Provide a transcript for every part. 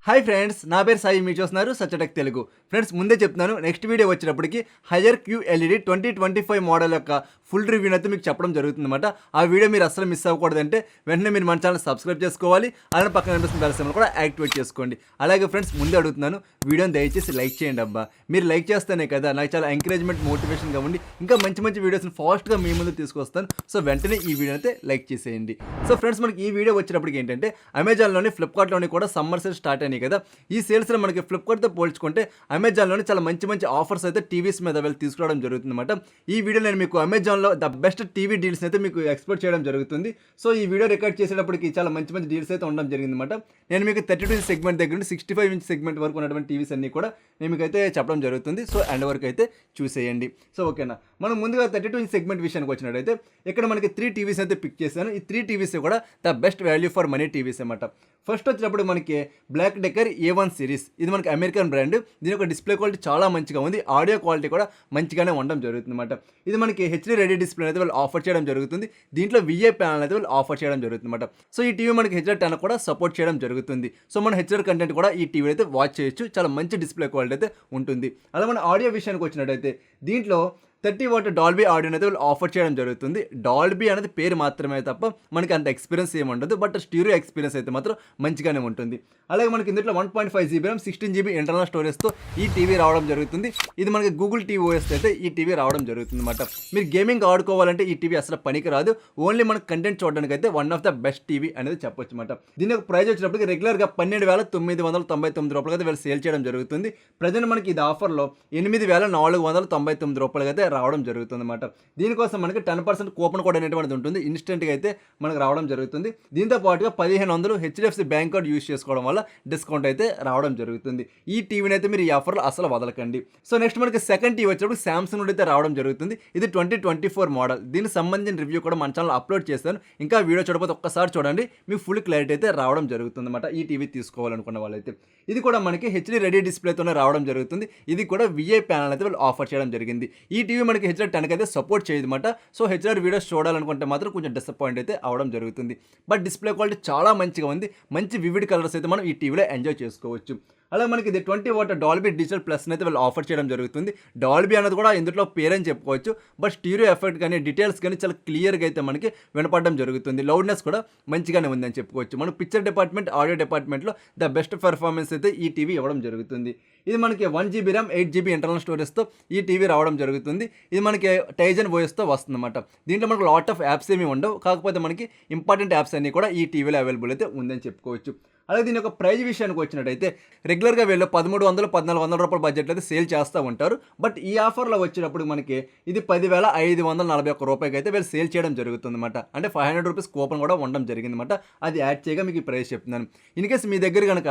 Hi friends, నా పేరు సాయి. మీరు చూస్తున్నారు సచ్చటెక్ తెలుగు. ఫ్రెండ్స్, ముందే చెప్తున్నాను, నెక్స్ట్ వీడియో వచ్చేటప్పటికి హైయర్ క్యూ ఎల్ఈడి 2025 మోడల్ యొక్క ఫుల్ రివ్యూని అయితే మీకు చెప్పడం జరుగుతుందన్నమాట. ఆ వీడియో మీరు అసలు మిస్ అవ్వకూడదంటే వెంటనే మీరు మన ఛానల్ సబ్స్క్రైబ్ చేసుకోవాలి. అలానే పక్కన కనిపిస్తున్న బెల్ సింబల్ కూడా యాక్టివేట్ చేసుకోండి. అలాగే ఫ్రెండ్స్, ముందే అడుగుతున్నాను, వీడియోని దయచేసి లైక్ చేయండి అబ్బా. మీరు లైక్ చేస్తేనే కదా నాకు చాలా ఎంకరేజ్మెంట్, మోటివేషన్గా ఉండి ఇంకా మంచి మంచి వీడియోస్ని ఫాస్ట్గా మీ ముందు తీసుకొస్తాను. సో వెంటనే ఈ వీడియో అయితే లైక్ చేసేయండి. సో ఫ్రెండ్స్, మనకి ఈ వీడియో వచ్చేటప్పటికి ఏంటంటే అమెజాన్లోని, ఫ్లిప్కార్ట్లోని కూడా సమ్మర్ సేల్ స్టార్ట్ అయినాయి కదా. ఈ సేల్స్లో మనకి ఫ్లిప్కార్ట్తో పోల్చుకుంటే అమెజాన్లోనే చాలా మంచి మంచి ఆఫర్స్ అయితే టీవీస్ మీద వెళ్ళి తీసుకురావడం జరుగుతుందన్నమాట. ఈ వీడియో నేను మీకు అమెజాన్లో ద బెస్ట్ టీవీ డీల్స్ అయితే మీకు ఎక్స్ప్లోర్ చేయడం జరుగుతుంది. సో ఈ వీడియో రికార్డ్ చేసేటప్పటికి చాలా మంచి మంచి డీల్స్ అయితే ఉండడం జరిగిందన్నమాట. నేను మీకు 32 ఇంచ్ సెగ్మెంట్ దగ్గర నుండి 65 ఇంచ్ సెగ్మెంట్ వరకు ఉన్నటువంటి టీవీస్ అన్ని కూడా నేను మీకు అయితే చెప్పడం జరుగుతుంది. సో ఎండ్ వరకు అయితే చూసేయండి. సో ఓకేనా, మనం ముందుగా 32 ఇంచ్ సెగ్మెంట్ విషయానికి వచ్చినట్టయితే ఇక్కడ మనకి 3 టీవీస్ అయితే పిక్ చేశాను. ఈ 3 టీవీస్ కూడా the best value for money TVs అన్నమాట. ఫస్ట్ వచ్చినప్పుడు మనకి బ్లాక్ డెక్కర్ A1 సిరీస్. ఇది మనకి అమెరికన్ బ్రాండ్. దీని యొక్క డిస్ప్లే క్వాలిటీ చాలా మంచిగా ఉంది. ఆడియో క్వాలిటీ కూడా మంచిగానే ఉండడం జరుగుతుంది అనమాట. ఇది మనకి హెచ్డీ రెడీ డిస్ప్లే అయితే వాళ్ళు ఆఫర్ చేయడం జరుగుతుంది. దీంట్లో VA ప్యానల్ అయితే వాళ్ళు ఆఫర్ చేయడం జరుగుతుంది అనమాట. సో ఈ టీవీ మనకి HDR10 కూడా సపోర్ట్ చేయడం జరుగుతుంది. సో మన HDR కంటెంట్ కూడా ఈ టీవీ అయితే వాచ్ చేయొచ్చు. చాలా మంచి డిస్ప్లే క్వాలిటీ అయితే ఉంటుంది. అలా మన ఆడియో విషయానికి వచ్చినట్టయితే దీంట్లో 30 వాట్ డాల్బీ ఆడియో అయితే వాళ్ళు ఆఫర్ చేయడం జరుగుతుంది. డాల్బీ అనేది పేరు మాత్రమే తప్ప మనకి అంత ఎక్స్పీరియన్స్ ఏమి ఉండదు. బట్ స్టీరియో ఎక్స్పీరియన్స్ అయితే మాత్రం మంచిగానే ఉంటుంది. అలాగే మనకి ఇందులో 1.5 GB RAM 16 GB ఇంటర్నల్ స్టోరేజ్తో ఈ టీవీ రావడం జరుగుతుంది. ఇది మనకి గూగుల్ టీవీ OS అయితే ఈ టీవీ రావడం జరుగుతుంది అనమాట. మీరు గేమింగ్ ఆడుకోవాలంటే ఈ టీవీ అసలు పనికి రాదు. ఓన్లీ మనకు కంటెంట్ చూడడానికి అయితే one of the best TV అనేది చెప్పొచ్చు అనమాట. దీని యొక్క ప్రైస్ వచ్చినప్పటికి రెగ్యులర్గా 12,999 రూపాయలకి అయితే వీళ్ళు సేల్ చేయడం జరుగుతుంది. ప్రజెంట్ మనకి ఇది ఆఫర్లో 8,499 రూపాయలకి అయితే రావడం జరుగుతుంది అనమాట. దీనికోసం మనకి 10% కూపన్ కోడ్ అనేటువంటిది ఉంటుంది. ఇన్స్టెంట్గా అయితే మనకు రావడం జరుగుతుంది. దీంతో పాటుగా 1500 HDFC బ్యాంక్ కార్డ్ యూస్ చేసుకోవడం వల్ల డిస్కౌంట్ అయితే రావడం జరుగుతుంది. ఈ టీవీని అయితే మీరు ఈ ఆఫర్లో అసలు వదలకండి. సో నెక్స్ట్ మనకి సెకండ్ టీవీ వచ్చేప్పుడు సామ్సంగ్ నుండి అయితే రావడం జరుగుతుంది. ఇది 2024 మోడల్. దీనికి సంబంధించిన రివ్యూ కూడా మన ఛానల్ అప్లోడ్ చేస్తాను. ఇంకా వీడియో చూడకపోతే ఒక్కసారి చూడండి, మీకు ఫుల్ క్లారిటీ అయితే రావడం జరుగుతుంది అనమాట. ఈ టీవీ తీసుకోవాలనుకున్న వాళ్ళైతే ఇది కూడా మనకి హెచ్డీ రెడీ డిస్ప్లేతోనే రావడం జరుగుతుంది. ఇది కూడా VA ప్యానల్ అయితే వాళ్ళు ఆఫర్ చేయడం జరిగింది. ఈ టీవీ మనకి HDR10 అయితే సపోర్ట్ చేయదు అనమాట. సో HDR వీడియోస్ చూడాలనుకుంటే మాత్రం కొంచెం డిసప్పాయింట్ అయితే అవడం జరుగుతుంది. బట్ డిస్ప్లే క్వాలిటీ చాలా మంచిగా ఉంది. మంచి వివిడ్ కలర్స్ అయితే మనం ఈ టీవీలో ఎంజాయ్ చేసుకోవచ్చు. అలా మనకి ఇది 20 వాట్ డాల్బీ డిజిటల్ ప్లస్ అయితే వాళ్ళు ఆఫర్ చేయడం జరుగుతుంది. డాల్బీ అనేది కూడా ఇందులో పేరని చెప్పుకోవచ్చు. బట్ స్టీరియో ఎఫెక్ట్ కానీ డీటెయిల్స్ కానీ చాలా క్లియర్గా అయితే మనకి వినపడడం జరుగుతుంది. లౌడ్నెస్ కూడా మంచిగానే ఉందని చెప్పుకోవచ్చు. మన పిక్చర్ డిపార్ట్మెంట్, ఆడియో డిపార్ట్మెంట్లో ద బెస్ట్ పెర్ఫార్మెన్స్ అయితే ఈ టీవీ ఇవ్వడం జరుగుతుంది. ఇది మనకి 1 GB RAM 8 GB ఇంటర్నల్ స్టోరేజ్తో ఈ టీవీ రావడం జరుగుతుంది. ఇది మనకి టైజన్ వాయిస్తో వస్తుందన్నమాట. దీంట్లో మనకు లాట్ ఆఫ్ యాప్స్ ఏమీ ఉండవు. కాకపోతే మనకి ఇంపార్టెంట్ యాప్స్ అన్నీ కూడా ఈ టీవీలో అవైలబుల్ అయితే ఉందని చెప్పుకోవచ్చు. అలాగే దీని యొక్క ప్రైస్ విషయానికి వచ్చినట్టయితే రెగ్యులర్గా వీళ్ళు 1300, 1400 రూపాయల బడ్జెట్లో అయితే సేల్ చేస్తూ ఉంటారు. బట్ ఈ ఆఫర్లో వచ్చినప్పుడు మనకి ఇది 10,541 రూపాయలకి అయితే వీళ్ళు సేల్ చేయడం జరుగుతుంది అనమాట. అంటే 500 రూపీస్ కూపన్ కూడా ఉండడం జరిగిందన్నమాట. అది యాడ్ చేయగా మీకు ఈ ప్రైస్ చెప్తున్నాను. ఇన్ కేసు మీ దగ్గర కనుక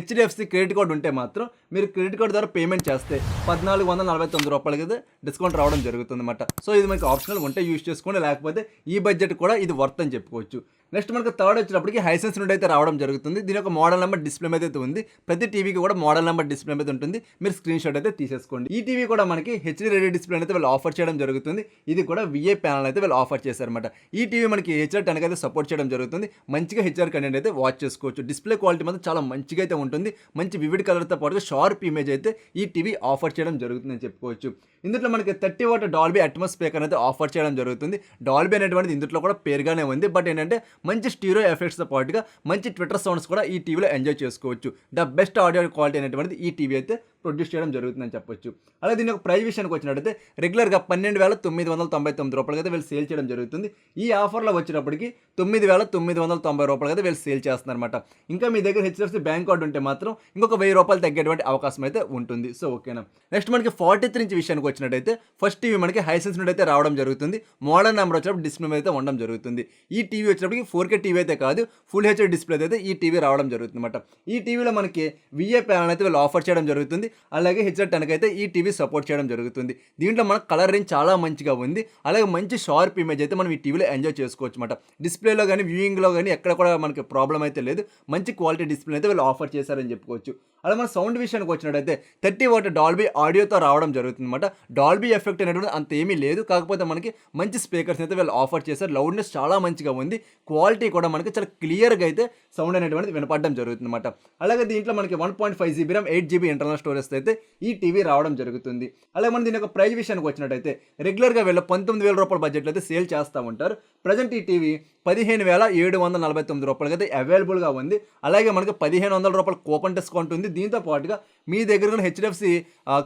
HDFC క్రెడిట్ కార్డు ఉంటే మాత్రం మీరు క్రెడిట్ కార్డు ద్వారా పేమెంట్ చేస్తే 1,449 రూపాయలకి అయితే డిస్కౌంట్ రావడం జరుగుతుంది అనమాట. సో ఇది మనకి ఆప్షనల్ ఉంటే యూస్ చేసుకోండి, లేకపోతే ఈ బడ్జెట్ కూడా ఇది వర్త్ అని చెప్పుకోవచ్చు. నెక్స్ట్ మనకు థర్డ్ వచ్చినప్పటికి హైసెన్స్ నుండి అయితే రావడం జరుగుతుంది. దీని యొక్క మోడల్ నెంబర్ డిస్ప్లే మీద అయితే ఉంది. ప్రతి టీవీకి కూడా మోడల్ నెంబర్ డిస్ప్లే మీద ఉంటుంది. మీరు స్క్రీన్ షాట్ అయితే తీసేసుకోండి. ఈ టీవీ కూడా మనకి హెచ్డీ రెడీ డిస్ప్లే అయితే వీళ్ళు ఆఫర్ చేయడం జరుగుతుంది. ఇది కూడా VA ప్యానల్ అయితే వీళ్ళు ఆఫర్ చేశారన్నమాట. ఈ టీవీ మనకి HDR10 అయితే సపోర్ట్ చేయడం జరుగుతుంది. మంచిగా HDR కంటెంట్ అయితే వాచ్ చేసుకోవచ్చు. డిస్ప్లే క్వాలిటీ మాత్రం చాలా మంచిగా అయితే ఉంటుంది. మంచి వివిడ్ కలర్తో పాటుగా షార్ప్ ఇమేజ్ అయితే ఈ టీవీ ఆఫర్ చేయడం జరుగుతుందని చెప్పుకోవచ్చు. ఇందులో మనకి 30 వాట్ డాల్బీ అట్మాస్ స్పీకర్ అయితే ఆఫర్ చేయడం జరుగుతుంది. డాల్బీ అనేటువంటిది ఇందులో కూడా పేరుగానే ఉంది. బట్ ఏంటంటే మంచి స్టీరియో ఎఫెక్ట్స్తో పాటుగా మంచి ట్విట్టర్ సౌండ్స్ కూడా ఈ టీవీలో ఎంజాయ్ చేసుకోవచ్చు. ద బెస్ట్ ఆడియో క్వాలిటీ అనేటువంటిది ఈ టీవీ అయితే ప్రొడ్యూస్ చేయడం జరుగుతుందని చెప్పొచ్చు. అలాగే దీని యొక్క ప్రైస్ విషయానికి వచ్చినట్టయితే రెగ్యులర్గా 12,999 రూపాయలకి అయితే వీళ్ళు సేల్ చేయడం జరుగుతుంది. ఈ ఆఫర్లో వచ్చినప్పటికి 9,990 రూపాయలకి అయితే వీళ్ళు సేల్ చేస్తున్నారన్నమాట. ఇంకా మీ దగ్గర HDFC బ్యాంక్ కార్డు ఉంటే మాత్రం ఇంకొక 1000 రూపాయలు తగ్గేటువంటి అవకాశం అయితే ఉంటుంది. సో ఓకేనా. నెక్స్ట్ మనకి 43 ఇంచ్ విషయానికి వచ్చినట్టయితే ఫస్ట్ టీవీ మనకి హైసెన్స్ నుండి అయితే రావడం జరుగుతుంది. మోడల్ నెంబర్ వచ్చినప్పుడు డిస్ప్లే మీద అయితే ఉండడం జరుగుతుంది. ఈ టీవీ వచ్చినప్పటికి 4K టీవీ అయితే కాదు, ఫుల్ HD డిస్ప్లే అయితే ఈ టీవీ రావడం జరుగుతుంది అనమాట. ఈ టీవీలో మనకి VA ప్యానల్ అయితే వీళ్ళు ఆఫర్ చేయడం జరుగుతుంది. అలాగే హెచ్ఆర్ 10 అయితే ఈ టీవీ సపోర్ట్ చేయడం జరుగుతుంది. దీంట్లో మనకు కలర్ రేంజ్ చాలా మంచిగా ఉంది. అలాగే మంచి షార్ప్ ఇమేజ్ అయితే మనం ఈ టీవీలో ఎంజాయ్ చేసుకోవచ్చు అనమాట. డిస్ప్లేలో గానీ, వ్యూయింగ్‌లో గానీ ఎక్కడ కూడా మనకి ప్రాబ్లమ్ అయితే లేదు. మంచి క్వాలిటీ డిస్ప్లే అయితే వీళ్ళు ఆఫర్ చేశారని చెప్పుకోవచ్చు. అలా మన సౌండ్ విషయానికి వచ్చినట్టయితే 30 వాట్ డాల్బీ ఆడియోతో రావడం జరుగుతుందన్నమాట. డాల్బీ ఎఫెక్ట్ అనేటువంటిది అంత ఏమీ లేదు. కాకపోతే మనకి మంచి స్పీకర్స్ అయితే వీళ్ళు ఆఫర్ చేశారు. లౌడ్‌నెస్ చాలా మంచిగా ఉంది. క్వాలిటీ కూడా మనకి చాలా క్లియర్‌గా అయితే సౌండ్ అనేటువంటిది వినపడడం జరుగుతుందన్నమాట. అలాగే దీంట్లో మనకి 1.5 జీబీ ర్యామ్, 8 జీబీ ఇంటర్నల్ స్టోరేజ్‌తో అయితే ఈ టీవీ రావడం జరుగుతుంది. అలాగే మనం దీని యొక్క ప్రైస్ విషయానికి వచ్చినట్టయితే రెగ్యులర్‌గా వీళ్ళు రూ. 19,000 బడ్జెట్‌లో అయితే సేల్ చేస్తూ ఉంటారు. ప్రజెంట్ ఈ టీవీ రూ. 15,749 అయితే అవైలబుల్‌గా ఉంది. అలాగే మనకి రూ. 1,500 కూపన్ డిస్కౌంట్ ఉంది. దీంతో పాటుగా మీ దగ్గర ఉన్న హెచ్‌డిఎఫ్‌సి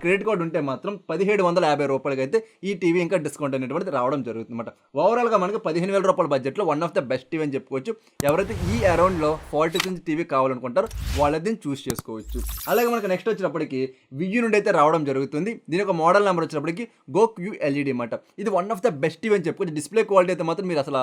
క్రెడిట్ కార్డ్ ఉంటే మాత్రం రూ. 1,750 అయితే ఈ టీవీ ఇంకా డిస్కౌంట్ అనేటువంటిది రావడం జరుగుతుందన్నమాట. ఓవరాల్‌గా మనకి రూ. 15,000 బడ్జెట్‌లో one of the best TV అని చెప్పుకోవచ్చు. ఎవరైతే ఈ అరౌండ్‌లో 40 ఇంచ్ టీవీ కావాలనుకుంటారో వాళ్ళది దీన్ని చూస్ చేసుకోవచ్చు. అలాగే మనకి నెక్స్ట్ వచ్చినప్పటికి వియూ నుండి అయితే రావడం జరుగుతుంది. దీని యొక్క మోడల్ నెంబర్ వచ్చినప్పటికి గో QLED అన్నమాట. ఇది one of the best TV అని చెప్పుకోవచ్చు. డిస్ప్లే క్వాలిటీ అయితే మాత్రం మీరు అసలు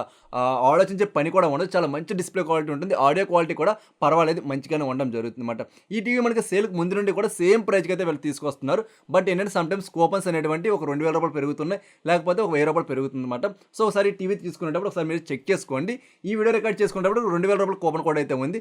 ఆలోచించే పని కూడా ఉండదు. చాలా మంచి డిస్ప్లే క్వాలిటీ ఉంటుంది. ఆడియో క్వాలిటీ కూడా పర్వాలేదు, మంచిగానే ఉండడం జరుగుతుందన్నమాట. ఈ టీవీ మనకి సేల్‌కి ముందు నుండి కూడా సేమ్ ప్రైస్‌కి అయితే వీళ్ళు తీసుకొస్తున్నారు. బట్ ఏంటంటే సమ్‌టైమ్స్ కూపన్స్ అనేటువంటి ఒక రూ. 2,000 పెరుగుతున్నాయి, లేకపోతే ఒక రూ. 1,000 పెరుగుతుందన్నమాట. సో ఒకసారి టీవీ తీసుకునేటప్పుడు ఒకసారి మీరు చెక్ చేసుకోండి. ఈ వీడియో రికార్డ్ చేసుకునేటప్పుడు రూ. 2,000 కూపన్ కోడ్ అయితే ఉంది.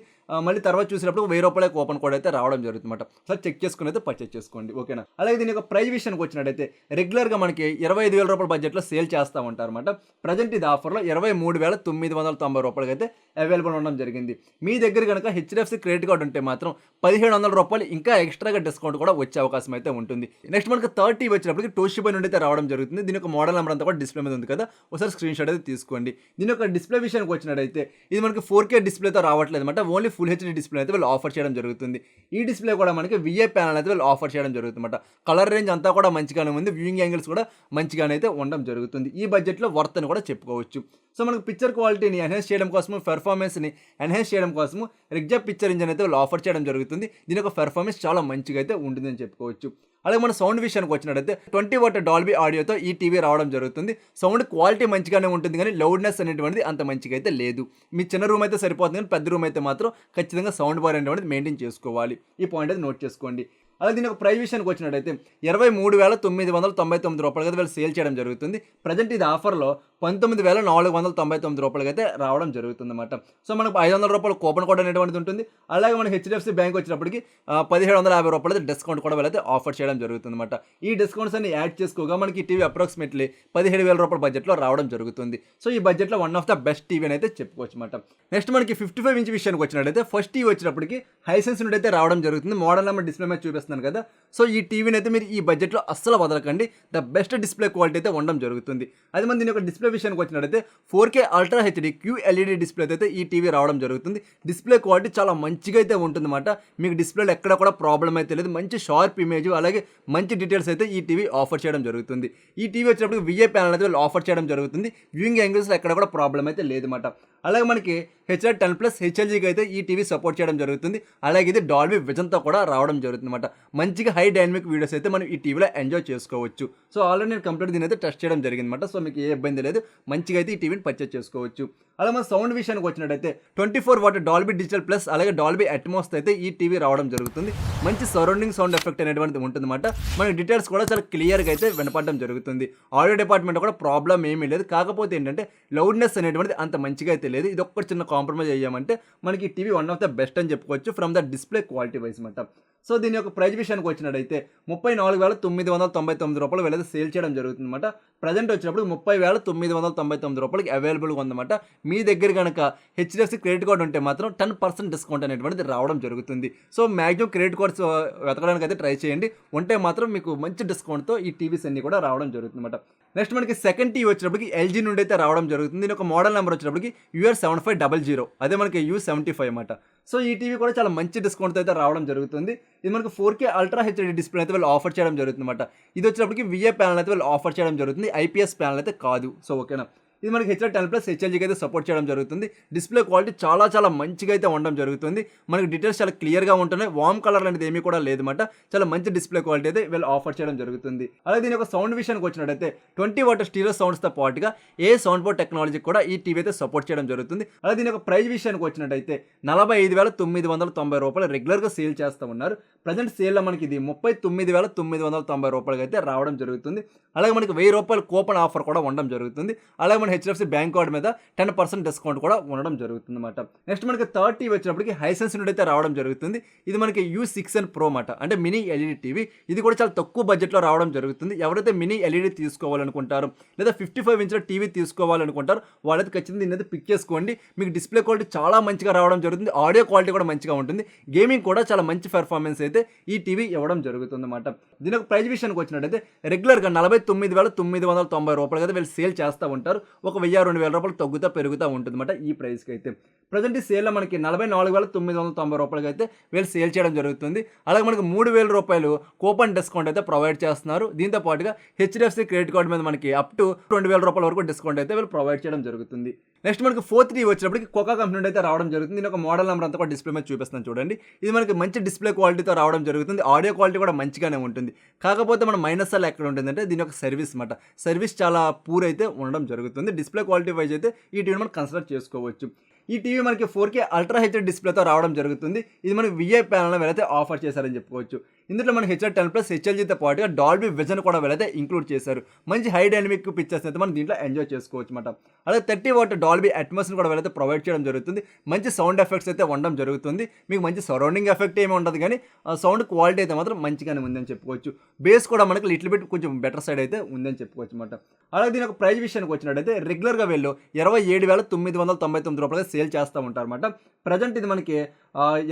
మళ్ళీ తర్వాత చూసినప్పుడు రూ. 1,000 కూపన్ కోడ్ అయితే రావడం జరుగుతుందన్నమాట. ఒకసారి చెక్ చేసుకుని అయితే పర్చేస్ చేసుకోండి. ఓకేనా? అలాగే దీని యొక్క ప్రైస్ విషయానికి వచ్చినట్టయితే రెగ్యులర్‌గా మనకి రూ. 25,000 బడ్జెట్‌లో సేల్ చేస్తూ ఉంటారన్నమాట. ప్రజెంట్ ఇది ఆఫర్లో రూ. 23,990 అయితే అవైలబుల్ ఉండడం జరిగింది. మీ దగ్గర కనుక హెచ్‌డిఎఫ్‌సి క్రెడిట్ కార్డ్ ఉంటే మాత్రం రూ. 1,700 ఇంకా ఎక్స్ట్రాగా డిస్కౌంట్ కూడా వచ్చే అవకాశం అయితే ఉంటుంది. నెక్స్ట్ మనకి థర్డ్ టీవీ వచ్చినప్పటికి టోషిబా నుండి అయితే రావడం జరుగుతుంది. దీని యొక్క మోడల్ నెంబర్ అంతా కూడా డిస్ప్లే మీద ఉంది కదా, ఒకసారి స్క్రీన్ షాట్ అయితే తీసుకోండి. దీని యొక్క డిస్ప్లే విషయానికి వచ్చినట్టయితే ఇది మనకి 4K డిస్ప్లేతో రావట్లేదు అనమాట. ఓన్లీ ఫుల్ హెచ్‌డి డిస్ప్లే అయితే వీళ్ళు ఆఫర్ చేయడం జరుగుతుంది. ఈ డిస్ప్లే కూడా మనకి VA ప్యానల్ అయితే వీళ్ళు ఆఫర్ చేయడం జరుగుతుంది అనమాట. కలర్ రేంజ్ అంతా కూడా మంచిగానే ఉంది. వ్యూయింగ్ యాంగిల్స్ కూడా మంచిగానే అయితే ఉండడం జరుగుతుంది. ఈ బడ్జెట్లో వర్త్ అని కూడా చెప్పుకోవచ్చు. సో మనకు పిక్చర్ క్వాలిటీని ఎన్హాన్స్ చేయడం కోసము, పెర్ఫార్మెన్స్ని ఎన్హాన్స్ చేయడం కోసము రిగ్జా పిక్చర్ ఇంజన్ అయితే వాళ్ళు ఆఫర్ చేయడం జరుగుతుంది. దీని యొక్క పెర్ఫార్మెన్స్ చాలా మంచిగా అయితే ఉంటుందని చెప్పుకోవచ్చు. అలాగే మన సౌండ్ విషయానికి వచ్చినట్టయితే 20 వాట్ డాల్బీ ఆడియోతో ఈ టీవీ రావడం జరుగుతుంది. సౌండ్ క్వాలిటీ మంచిగానే ఉంటుంది, కానీ లౌడ్నెస్ అనేటువంటిది అంత మంచిగా అయితే లేదు. మీ చిన్న రూమ్ అయితే సరిపోతుంది, కానీ పెద్ద రూమ్ అయితే మాత్రం ఖచ్చితంగా సౌండ్ బార్ అనేటువంటిది మెయింటైన్ చేసుకోవాలి. ఈ పాయింట్ అయితే నోట్ చేసుకోండి. అలాగే దీని యొక్క ప్రైస్ విషయానికి వచ్చినట్టయితే రూ. 23,999 అయితే వీళ్ళు సేల్ చేయడం జరుగుతుంది. ప్రజెంట్ ఇది ఆఫర్లో రూ. 19,499 అయితే రావడం జరుగుతుందన్నమాట. సో మనకు రూ. 500 కూపన్ కోడ్ అనేటువంటిది ఉంటుంది. అలాగే మనకి హెచ్‌డిఎఫ్‌సి బ్యాంక్ వచ్చినప్పటికి రూ. 1,750 అయితే డిస్కౌంట్ కూడా వీళ్ళైతే ఆఫర్ చేయడం జరుగుతుందన్నమాట. ఈ డిస్కౌంట్స్ అన్ని యాడ్ చేసుకోగా మనకి ఈ టీవీ అప్రాక్సిమేట్లీ రూ. 17,000 బడ్జెట్లో రావడం జరుగుతుంది. సో ఈ బడ్జెట్లో one of the best TV అని అయితే చెప్పుకోవచ్చు అనమాట. నెక్స్ట్ మనకి 55 ఇంచ్ విషయానికి వచ్చినట్టయితే ఫస్ట్ టీవీ వచ్చినప్పటికి హైసెన్స్ నుండి అయితే రావడం జరుగుతుంది. మోడల్ నెంబర్ డిస్ప్లే మీద చూపిస్తున్నాను కదా. సో ఈ టీవీని అయితే మీరు ఈ బడ్జెట్లో అస్సలు వదలకండి. ద బెస్ట్ డిస్ప్లే క్వాలిటీ అయితే ఉండడం జరుగుతుంది. అది మన దీని యొక్క డిస్ప్లే విషయానికి వచ్చినట్టయితే 4K ultra HD QLED display అయితే ఈ టీవీ రావడం జరుగుతుంది. డిస్ప్లే క్వాలిటీ చాలా మంచిగా అయితే ఉంటుందన్నమాట. మీకు డిస్ప్లేలో ఎక్కడ కూడా ప్రాబ్లం అయితే లేదు. మంచి షార్ప్ ఇమేజ్, అలాగే మంచి డీటెయిల్స్ అయితే ఈ టీవీ ఆఫర్ చేయడం జరుగుతుంది. ఈ టీవీ వచ్చినప్పుడు VA ప్యానల్ అయితే వీళ్ళు ఆఫర్ చేయడం జరుగుతుంది. వ్యూయింగ్ యాంగిల్స్లో ఎక్కడ కూడా ప్రాబ్లం అయితే లేదన్నమాట. అలాగే మనకి HR10+ HLGకి అయితే ఈ టీవీ సపోర్ట్ చేయడం జరుగుతుంది. అలాగే ఇది డాల్బీ విజన్తో కూడా రావడం జరుగుతుంది అనమాట. మంచిగా హై డైనమిక్ వీడియోస్ అయితే మనం ఈ టీవీలో ఎంజాయ్ చేసుకోవచ్చు. సో ఆల్రెడీ నేను కంప్లీట్ దీని అయితే టెస్ట్ చేయడం జరిగింది అనమాట. సో మీకు ఏ ఇబ్బంది లేదు, మంచిగా అయితే ఈ టీవీని పర్చేస్ చేసుకోవచ్చు. అలాగే మన సౌండ్ విషయానికి వచ్చినట్టయితే 24 వాట్ డాల్బీ డిజిటల్ ప్లస్ అలాగే డాల్బీ అట్మాస్ అయితే ఈ టీవీ రావడం జరుగుతుంది. మంచి సరౌండింగ్ సౌండ్ ఎఫెక్ట్ అనేటువంటిది ఉంటుందన్నమాట. మనకి డీటెయిల్స్ కూడా చాలా క్లియర్గా అయితే వినపడడం జరుగుతుంది. ఆడియో డిపార్ట్మెంట్ కూడా ప్రాబ్లం ఏమీ లేదు. కాకపోతే ఏంటంటే లౌడ్నెస్ అనేటువంటిది అంత మంచిగా అయితే లేదు. ఇది ఒక్కటి చిన్న కాంప్రమైజ్ అయ్యామంటే మనకి TV one of the best అని చెప్పుకోవచ్చు from the display quality wise మాట. సో దీని యొక్క ప్రైస్ విషయానికి వచ్చినట్టయితే 34,999 వీళ్ళైతే సేల్ చేయడం జరుగుతుందన్నమాట. ప్రజెంట్ వచ్చినప్పుడు 30,999 అవైలబుల్గా ఉందన్నమాట. మీ దగ్గర కనుక హెచ్‌డిఎఫ్‌సి క్రెడిట్ కార్డ్ ఉంటే మాత్రం 10% డిస్కౌంట్ అనేటువంటిది రావడం జరుగుతుంది. సో మ్యాక్సిమం క్రెడిట్ కార్డ్స్ వెతకడానికి అయితే ట్రై చేయండి. ఉంటే మాత్రం మీకు మంచి డిస్కౌంట్తో ఈ టీవీస్ అన్ని కూడా రావడం జరుగుతుందన్నమాట. నెక్స్ట్ మనకి సెకండ్ టీవీ వచ్చినప్పటికి LG నుండి అయితే రావడం జరుగుతుంది. దీని ఒక మోడల్ నెంబర్ వచ్చినప్పటికి UR7500, అదే మనకి U75 అన్నమాట. సో ఈ టీవీ కూడా చాలా మంచి డిస్కౌంట్తో అయితే రావడం జరుగుతుంది. ఇది మనకి 4K అల్ట్రా హెచ్డి డిస్ప్లే అయితే వీళ్ళు ఆఫర్ చేయడం జరుగుతుంది అనమాట. ఇది వచ్చినప్పటికి VA ప్యానల్ అయితే వీళ్ళు ఆఫర్ చేయడం జరుగుతుంది. IPS ప్యానల్ అయితే కాదు. సో ఓకేనా. ఇది మనకి HDR10+ హెచ్ఎల్జీకి అయితే సపోర్ట్ చేయడం జరుగుతుంది. డిస్ప్లే క్వాలిటీ చాలా మంచిగా అయితే ఉండడం జరుగుతుంది. మనకి డీటెయిల్స్ చాలా క్లియర్గా ఉంటున్నాయి. వామ్ కలర్ అనేది ఏమీ కూడా లేదన్నమాట. చాలా మంచి డిస్ప్లే క్వాలిటీ అయితే వీళ్ళు ఆఫర్ చేయడం జరుగుతుంది. అలాగే దీని యొక్క సౌండ్ విషయానికి వచ్చినట్టయితే 20 వాట్ స్టీరియో సౌండ్స్తో పాటుగా ఏ సౌండ్ బోర్డ్ టెక్నాలజీ కూడా ఈ టీవీ అయితే సపోర్ట్ చేయడం జరుగుతుంది. అలాగే దీని యొక్క ప్రైస్ విషయానికి వచ్చినట్టయితే 45,990 రూపాయలు రెగ్యులర్గా సేల్ చేస్తూ ఉన్నారు. ప్రజెంట్ సేల్లో మనకి ఇది 39,990 రూపాయలకి అయితే రావడం జరుగుతుంది. అలాగే మనకి 1000 రూపాయల కూపన్ ఆఫర్ కూడా ఉండడం జరుగుతుంది. అలాగే మన హెచ్డిఎఫ్సి బ్యాంక్ కార్డ్ మీద 10% డిస్కౌంట్ కూడా ఉండడం జరుగుతుంది అన్నమాట. నెక్స్ట్ మనకి థర్డ్ టీవీ వచ్చినప్పటికి హైసెన్స్ నుండి అయితే రావడం జరుగుతుంది. ఇది మనకి U6N Pro మాట, అంటే మినీ ఎల్ఈడి టీవీ. ఇది కూడా చాలా తక్కువ బడ్జెట్లో రావడం జరుగుతుంది. ఎవరైతే మినీ ఎల్ఈడి తీసుకోవాలనుకుంటారో లేదా 55 ఇంచుల టీవీ తీసుకోవాలనుకుంటారో వాళ్ళైతే ఖచ్చితంగా దీన్ని అయితే పిక్ చేసుకోండి. మీకు డిస్ప్లే క్వాలిటీ చాలా మంచిగా రావడం జరుగుతుంది. ఆడియో క్వాలిటీ కూడా మంచిగా ఉంటుంది. గేమింగ్ కూడా చాలా మంచి పెర్ఫార్మెన్స్ అయితే ఈ టీవీ ఇవ్వడం జరుగుతుంది అన్నమాట. దీని యొక్క ప్రైస్ విషయానికి వచ్చినట్టయితే రెగ్యులర్గా 49,990 రూపాయలకి అయితే వీళ్ళు సేల్ చేస్తూ ఉంటారు. ఒక 1,000-2,000 రూపాయలు తగ్గుతూ పెరుగుతూ ఉంటుంది అన్నమాట ఈ ప్రైస్కి అయితే. ప్రజెంట్ ఈ సేల్లో మనకి 44,990 రూపాయలకి అయితే వీళ్ళు సేల్ చేయడం జరుగుతుంది. అలాగే మనకి 3,000 రూపాయలు కూపన్ డిస్కౌంట్ అయితే ప్రొవైడ్ చేస్తున్నారు. దీంతో పాటుగా హెచ్డిఎఫ్సి క్రెడిట్ కార్డు మీద మనకి అప్ టు 2,000 రూపాయల వరకు డిస్కౌంట్ అయితే వీళ్ళు ప్రొవైడ్ చేయడం జరుగుతుంది. నెక్స్ట్ మనకి 4th టీవీ వచ్చినప్పటికి కోకా కంపెనీ నుండి అయితే రావడం జరుగుతుంది. దీని ఒక మోడల్ నెంబర్ అంతా కూడా డిస్ప్లే మీద చూపిస్తాను చూడండి. ఇది మనకి మంచి డిస్ప్లే క్వాలిటీతో రావడం జరుగుతుంది. ఆడియో క్వాలిటీ కూడా మంచిగానే ఉంటుంది. కాకపోతే మన మైనస్ అలా ఎక్కడ ఉంటుందంటే దీని యొక్క సర్వీస్ మాట. సర్వీస్ చాలా పూర్ అయితే ఉండడం జరుగుతుంది. డిస్ప్లే క్వాలిటీ వైజ్ అయితే ఈ టీవీని మనం కన్సిడర్ చేసుకోవచ్చు. ఈ టీవీ మనకి 4K అల్ట్రా హెచ్డి డిస్ప్లేతో రావడం జరుగుతుంది. ఇది మనకి VI ప్యానల్ వీళ్ళైతే ఆఫర్ చేశారని చెప్పుకోవచ్చు. ఇందులో మనకి HDR10+ హెచ్ఎల్జీతో పాటుగా డాల్బీ విజన్ కూడా వీళ్ళైతే ఇంక్లూడ్ చేశారు. మంచి హై డైనమిక్ పిక్చర్స్ అయితే మనం దీంట్లో ఎంజాయ్ చేసుకోవచ్చు అన్నమాట. అలాగే 30 వాట్ డాల్బీ అట్మాస్ని కూడా వీళ్ళైతే ప్రొవైడ్ చేయడం జరుగుతుంది. మంచి సౌండ్ ఎఫెక్ట్స్ అయితే ఉండడం జరుగుతుంది. మీకు మంచి సరౌండింగ్ ఎఫెక్ట్ ఏమి ఉండదు, కానీ సౌండ్ క్వాలిటీ అయితే మాత్రం మంచిగానే ఉందని చెప్పుకోవచ్చు. బేస్ కూడా మనకి లిటిల్ బిట్ కొంచెం బెటర్ సైడ్ అయితే ఉందని చెప్పుకోవచ్చు అన్నమాట. అలాగే దీని ఒక ప్రైస్ విషయానికి వచ్చినట్టయితే రెగ్యులర్గా వీళ్ళు 27,999 రూపాయలకి సేల్ చేస్తూ ఉంటారు అన్నమాట. ప్రజెంట్ ఇది మనకి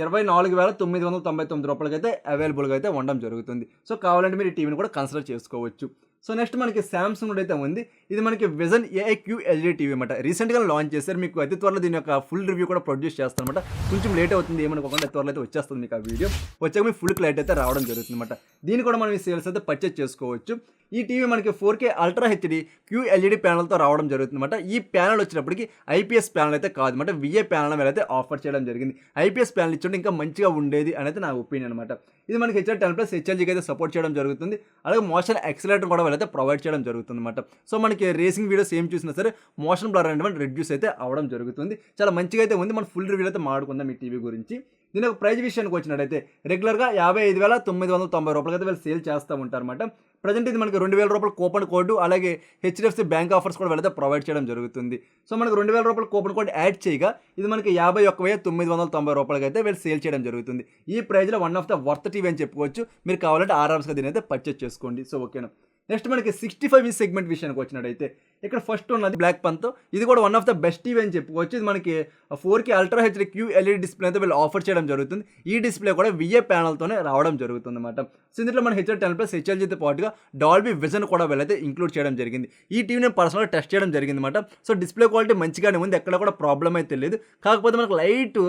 24,999 రూపాయలకి అయితే అవైలబుల్గా అయితే ఉండడం జరుగుతుంది. సో కావాలంటే మీరు ఈ టీవీని కూడా కన్సిడర్ చేసుకోవచ్చు. సో నెక్స్ట్ మనకి సామ్సంగ్ నుండి అయితే ఉంది. ఇది మనకి విజన్ AI QLED టీవీ అనమాట. రీసెంట్గా లాంచ్ చేశారు. మీకు అతి త్వరలో దీని యొక్క ఫుల్ రివ్యూ కూడా ప్రొడ్యూస్ చేస్తాను అనమాట. కొంచెం లేట్ అవుతుంది ఏమనుకోకుండా త్వరలో అయితే వచ్చేస్తుంది మీకు ఆ వీడియో. వచ్చాక మీకు ఫుల్ క్లారిటీ అయితే రావడం జరుగుతుంది అనమాట. దీన్ని కూడా మనం ఈ సేల్స్ అయితే పర్చేజ్ చేసుకోవచ్చు. ఈ టీవీ మనకి 4K అల్ట్రా హెచ్డి QLED ప్యానల్తో రావడం జరుగుతుంది అనమాట. ఈ ప్యానల్ వచ్చినప్పటికి IPS ప్యానల్ అయితే కాదు అనమాట. VI ప్యానల్ మీద అయితే ఆఫర్ చేయడం జరిగింది. IPS ప్యానల్ ఇచ్చుంటే ఇంకా మంచిగా ఉండేది అనేది నా ఒపీనియన్ అనమాట. ఇది మనకి HDR10+ హెచ్ఎల్జీకి అయితే సపోర్ట్ చేయడం జరుగుతుంది. అలాగే మోషన్ యాక్సిలరేటర్ కూడా అయితే ప్రొవైడ్ చేయడం జరుగుతుంది అనమాట. సో మనకి రేసింగ్ వీడియోస్ ఏం చూసినా సరే మోషన్ బ్లర్ అనేటువంటి రెడ్యూస్ అయితే అవ్వడం జరుగుతుంది. చాలా మంచిగా అయితే ఉంది. మనం ఫుల్ రివ్యూ అయితే మాట్లాడుకుందాం ఈ టీవీ గురించి. దీని ఒక ప్రైస్ విషయానికి వచ్చినట్టయితే రెగ్యులర్గా 55,990 రూపాయలకి అయితే వీళ్ళు సేల్ చేస్తూ ఉంటారన్నమాట. ప్రజెంట్ ఇది మనకి 2,000 రూపాయల కూపన్ కోడ్ అలాగే హెచ్డిఎఫ్సి బ్యాంక్ ఆఫర్స్ కూడా వీళ్ళైతే ప్రొవైడ్ చేయడం జరుగుతుంది. సో మనకి 2,000 రూపాయల కూపన్ కోడ్ యాడ్ చేయగా ఇది మనకి 51,990 రూపాయలకి అయితే వీళ్ళు సేల్ చేయడం జరుగుతుంది. ఈ ప్రైజ్లో one of the worth TV అని చెప్పుకోవచ్చు. మీరు కావాలంటే ఆరామ్స్గా దీని అయితే పర్చేజ్ చేసుకోండి. సో ఓకేనా. నెక్స్ట్ మనకి 65 ఇంచ్ సెగ్మెంట్ విషయానికి వచ్చినట్టయితే ఇక్కడ ఫస్ట్ ఉన్నది బ్లాక్ పన్తో. ఇది కూడా one of the best TV అని చెప్పుకోవచ్చు. ఇది మనకి 4K ultra HD QLED display అయితే వీళ్ళు ఆఫర్ చేయడం జరుగుతుంది. ఈ డిస్ప్లే కూడా VI ప్యానల్తోనే రావడం జరుగుతుంది అనమాట. సో ఇందులో మన HDR10+ హెచ్ఎల్జీతో పాటుగా డాల్బీ విజన్ కూడా వీళ్ళైతే ఇంక్లూడ్ చేయడం జరిగింది. ఈ టీవీ నేను పర్సనల్గా టెస్ట్ చేయడం జరిగింది అనమాట. సో డిస్ప్లే క్వాలిటీ మంచిగానే ఉంది. ఎక్కడ కూడా ప్రాబ్లం అయితే లేదు. కాకపోతే మనకు లైట్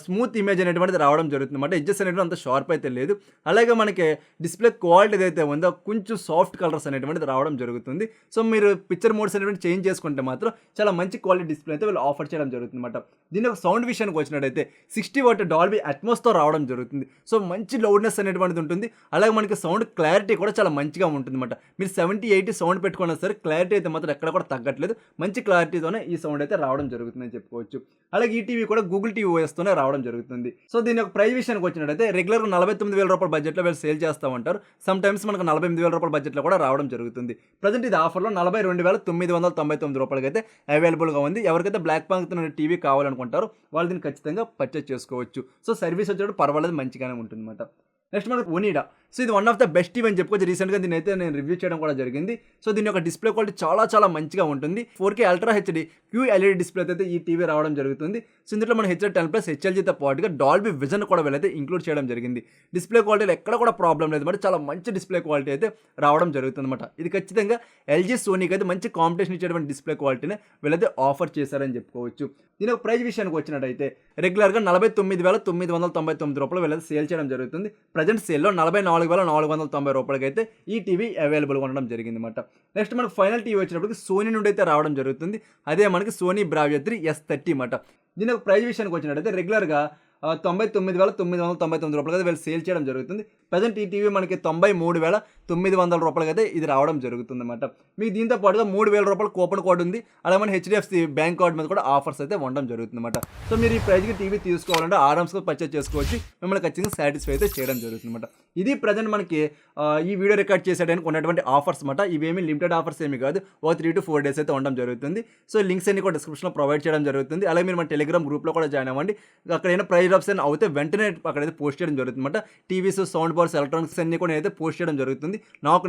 స్మూత్ ఇమేజ్ అనేటువంటిది రావడం జరుగుతుంది అనమాట. ఎడ్జెస్ అనేటువంటి అంత షార్ప్ అయితే లేదు. అలాగే మనకి డిస్ప్లే క్వాలిటీ ఏదైతే ఉందో కొంచెం సాఫ్ట్ కలర్స్ అనేటువంటిది రావడం జరుగుతుంది. సో మీరు పిక్చర్ మోడ్స్ అనేటువంటి చేంజ్ చేసుకుంటే మాత్రం చాలా మంచి క్వాలిటీ డిస్ప్లే అయితే వీళ్ళు ఆఫర్ చేయడం జరుగుతుంది అనమాట. దీని ఒక సౌండ్ విషయానికి వచ్చినట్టయితే 60 వాట్ డాల్బీ అట్మాస్తో రావడం జరుగుతుంది. సో మంచి లౌడ్నెస్ అనేటువంటిది ఉంటుంది. అలాగే మనకి సౌండ్ క్లారిటీ కూడా చాలా మంచిగా ఉంటుంది అనమాట. మీరు 70-80 సౌండ్ పెట్టుకున్నా సరే క్లారిటీ అయితే మాత్రం ఎక్కడ కూడా తగ్గట్లేదు. మంచి క్లారిటీతోనే ఈ సౌండ్ అయితే రావడం జరుగుతుందని చెప్పుకోవచ్చు. అలాగే ఈ టీవీ కూడా గూగుల్ టీవీ OSతోనే రావడం జరుగుతుంది. సో దీని యొక్క ప్రైస్ విషయానికి వచ్చినట్టయితే రెగ్యులర్గా 49,000 రూపాయల బడ్జెట్లో వీళ్ళు సేల్ చేస్తూ ఉంటారు. సమ్ టైమ్స్ మనకు 48,000 రూపాయల బడ్జెట్లో కూడా రావడం జరుగుతుంది. ప్రజెంట్ ఇది ఆఫర్లో 42,999 రూపాయలకి అయితే అవైలబుల్గా ఉంది. ఎవరికైతే బ్లాక్ పంక్ టీవీ కావాలనుకుంటారో వాళ్ళు దీన్ని ఖచ్చితంగా పర్చేజ్ చేసుకోవచ్చు. సో సర్వీస్ వచ్చేటప్పుడు పర్వాలేదు, మంచిగానే ఉంటుంది అన్నమాట. నెక్స్ట్ మనకు ఒనిడా. సో ఇది one of the best TV అని చెప్పుకోవచ్చు. రీసెంట్గా దీని అయితే నేను రివ్యూ చేయడం కూడా జరిగింది. సో దీని యొక్క డిస్ప్లే క్వాలిటీ చాలా మంచిగా ఉంటుంది. 4K ultra HD QLED display అయితే ఈ టీవీ రావడం జరుగుతుంది. సో ఇందులో మన HDR10+ హెచ్ఎల్జీతో పాటుగా డాల్బీ విజన్ కూడా వీళ్ళైతే ఇంక్లూడ్ చేయడం జరిగింది. డిస్ప్లే క్వాలిటీలో ఎక్కడ కూడా ప్రాబ్లం లేదు మరి చాలా మంచి డిస్ప్లే క్వాలిటీ అయితే రావడం జరుగుతుంది అనమాట. ఇది ఖచ్చితంగా LG సోనీకి అయితే మంచి కాంపిటీషన్ ఇచ్చేటువంటి డిస్ప్లే క్వాలిటీనే వీళ్ళైతే ఆఫర్ చేశారని చెప్పుకోవచ్చు. దీని ఒక ప్రైస్ విషయానికి వచ్చినట్టయితే రెగ్యులర్గా 49,999 రూపాయలు వీళ్ళైతే సేల్ చేయడం జరుగుతుంది. ప్రజెంట్ సేల్లో ₹4,490 అయితే ఈ టీవీ అవైలబుల్గా ఉండడం జరిగింది అనమాట. నెక్స్ట్ మనకు ఫైనల్ టీవీ వచ్చినప్పటికి సోనీ నుండి అయితే రావడం జరుగుతుంది. అదే మనకి సోనీ బ్రావియా 3 S30 అనమాట. దీని యొక్క ప్రైస్ విషయానికి వచ్చినట్టయితే రెగ్యులర్గా ₹99,999 అయితే వీళ్ళు సేల్ చేయడం జరుగుతుంది. ప్రజెంట్ ఈ టీవీ మనకి ₹93,900 అయితే ఇది రావడం జరుగుతుందన్నమాట. మీకు దీంతో పాటుగా ₹3,000 కూపన్ కోడ్ ఉంది. అలాగే మన హెచ్డిఎఫ్సి బ్యాంక్ కార్డ్ మీద కూడా ఆఫర్స్ అయితే ఉండడం జరుగుతుందన్నమాట. సో మీరు ఈ ప్రైస్కి టీవీ తీసుకోవాలంటే ఆరామ్స్గా పర్చేస్ చేసుకోవచ్చు. మిమ్మల్ని ఖచ్చితంగా సాటిస్ఫై అయితే చేయడం జరుగుతుందన్నమాట. ఇది ప్రజెంట్ మనకి ఈ వీడియో రికార్డ్ చేసేయడానికి ఉన్నటువంటి ఆఫర్స్ అనమాట. ఇవేమీ లిమిటెడ్ ఆఫర్స్ ఏమి కాదు. 3 to 4 డేస్ అయితే ఉండడం జరుగుతుంది. సో లింక్స్ అన్ని కూడా డిస్క్రిప్షన్లో ప్రొవైడ్ చేయడం జరుగుతుంది. అలాగే మీరు మన టెలిగ్రామ్ గ్రూప్లో కూడా జాయిన్ అవ్వండి. అక్కడైనా ప్రైస్ డ్రాప్స్ అని అవుతే వెంటనే అక్కడైతే పోస్ట్ చేయడం జరుగుతుంది అనమాట. టీవీస్, సౌండ్ బార్స్, ఎలక్ట్రానిక్స్ అన్ని కూడా నేనైతే పోస్ట్ చేయడం జరుగుతుంది.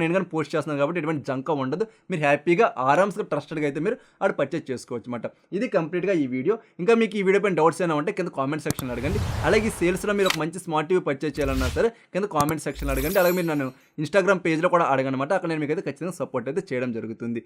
నేను కానీ పోస్ట్ చేస్తున్నాను కాబట్టి ఎటువంటి జంక ఉండదు. మీరు హ్యాపీగా ఆరామ్స్గా ట్రస్టెడ్గా అయితే మీరు అక్కడ పర్చేస్ చేసుకోవచ్చు అనమాట. ఇది కంప్లీట్గా ఈ వీడియో. ఇంకా మీకు ఈ వీడియో పైన డౌట్స్ అయినా ఉంటే కింద కామెంట్ సెక్షన్ అడగండి. అలాగే ఈ సేల్స్లో మీరు ఒక మంచి స్మార్ట్ టీవీ పర్చేస్ చేయాలన్నా సరే కింద కామెంట్ సెక్షన్ అడగండి. అలాగే మీరు నన్ను ఇన్స్టాగ్రామ్ పేజ్లో కూడా అడగనమాట. అక్కడ నేను మీకు అయితే ఖచ్చితంగా సపోర్ట్ అయితే చేయడం జరుగుతుంది.